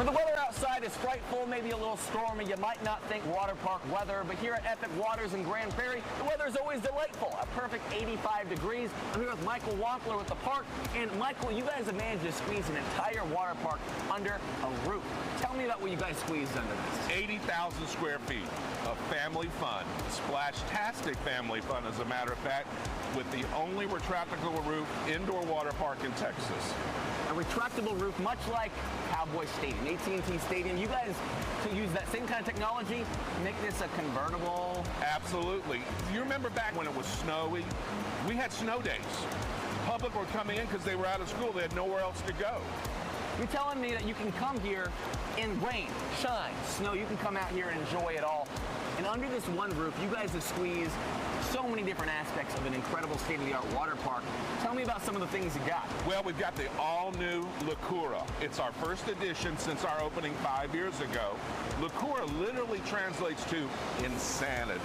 The weather outside is frightful, maybe a little stormy. You might not think water park weather, but here at Epic Waters in Grand Prairie, the weather is always delightful. A perfect 85 degrees. I'm here with Michael Wampler with the park. And Michael, you guys have managed to squeeze an entire water park under a roof. Tell me about what you guys squeezed under this. 80,000 square feet of family fun, splash-tastic family fun, as a matter of fact, with the only retractable roof indoor water park in Texas. A retractable roof, much like Cowboy Stadium, AT&T Stadium. You guys to use that same kind of technology, make this a convertible? Absolutely. You remember back when it was snowy? We had snow days. Public were coming in because they were out of school. They had nowhere else to go. You're telling me that you can come here in rain, shine, snow. You can come out here and enjoy it all. And under this one roof, you guys have squeezed so many different aspects of an incredible state-of-the-art water park. Tell me about some of the things you got. Well, we've got the all-new Locura. It's our first edition since our opening 5 years ago. Locura literally translates to insanity.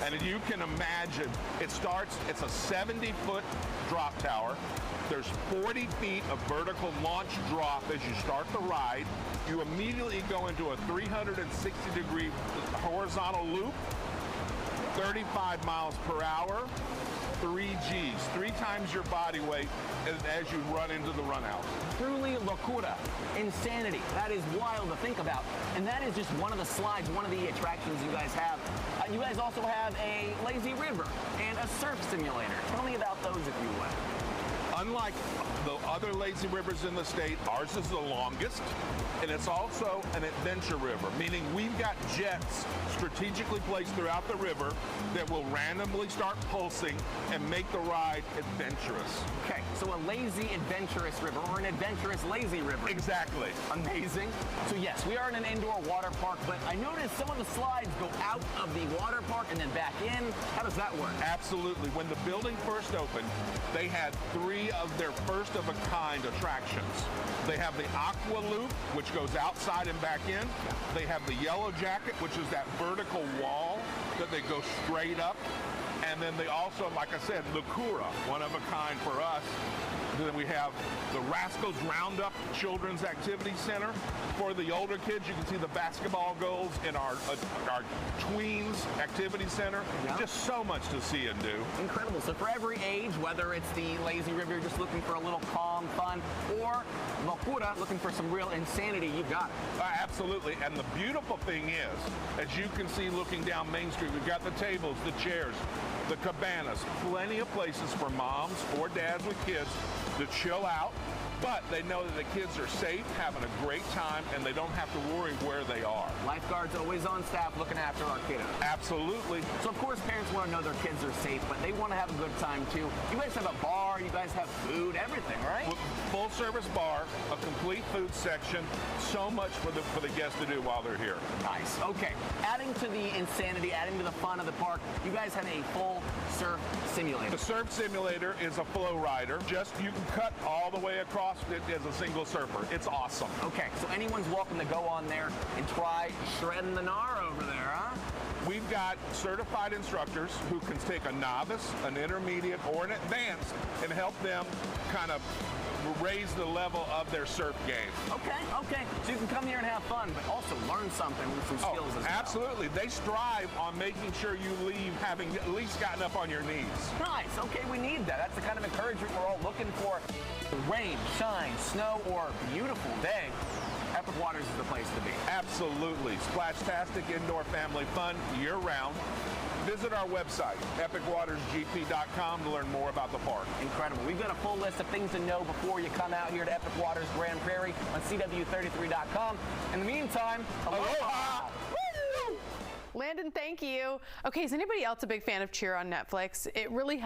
And you can imagine, it's a 70-foot drop tower. There's 40 feet of vertical launch drop as you start the ride. You immediately go into a 360-degree horizontal loop, 35 miles per hour, 3 Gs, 3 times your body weight as you run into the run out. Truly Locura, insanity. That is wild to think about. And that is just one of the slides, one of the attractions you guys have. You guys also have a lazy river and a surf simulator. Tell me about those if you would. Unlike the other lazy rivers in the state, ours is the longest, and it's also an adventure river, meaning we've got jets strategically placed throughout the river that will randomly start pulsing and make the ride adventurous. Okay, so a lazy adventurous river, or an adventurous lazy river. Exactly. Amazing. So yes, we are in an indoor water park, but I noticed some of the slides go out of the water park and then back in. How does that work? Absolutely. When the building first opened, they had 3 of their first-of-a-kind attractions. They have the Aqua Loop, which goes outside and back in. They have the Yellow Jacket, which is that vertical wall that they go straight up. And then they also, like I said, Locura, one of a kind for us. Then we have the Rascals Roundup Children's Activity Center. For the older kids, you can see the basketball goals in our Tweens Activity Center. Yeah. Just so much to see and do. Incredible. So for every age, whether it's the lazy river, you're just looking for a little calm fun, or Locura, looking for some real insanity, you've got it. Absolutely. And the beautiful thing is, as you can see looking down Main Street, we've got the tables, the chairs, the cabanas, plenty of places for moms or dads with kids to chill out, but they know that the kids are safe, having a great time, and they don't have to worry where they are. Lifeguards always on staff looking after our kiddos. Absolutely. So of course parents want to know their kids are safe, but they want to have a good time too. You guys have a bar, you guys have food, everything, right? Full service bar, a complete food section, so much for the guests to do while they're here. Nice. Okay. Adding to the insanity, adding to the fun of the park, you guys have a full surf simulator. The surf simulator is a flow rider. You can cut all the way across it as a single surfer. It's awesome. Okay, so anyone's welcome to go on there and try shredding the gnar over there, huh? We've got certified instructors who can take a novice, an intermediate, or an advanced and help them kind of raise the level of their surf game. Okay. So you can come here and have fun, but also learn something with some skills as well. Absolutely. They strive on making sure you leave having at least gotten up on your knees. Nice. Okay, we need that. That's the kind of encouragement we're all looking for. Rain, shine, snow, or beautiful day, Epic Waters is the place to be. Absolutely. Splash-tastic indoor family fun year-round. Visit our website, epicwatersgp.com, to learn more about the park. Incredible. We've got a full list of things to know before you come out here to Epic Waters Grand Prairie on CW33.com. In the meantime, aloha! Landon, thank you. Okay, is anybody else a big fan of Cheer on Netflix? It really has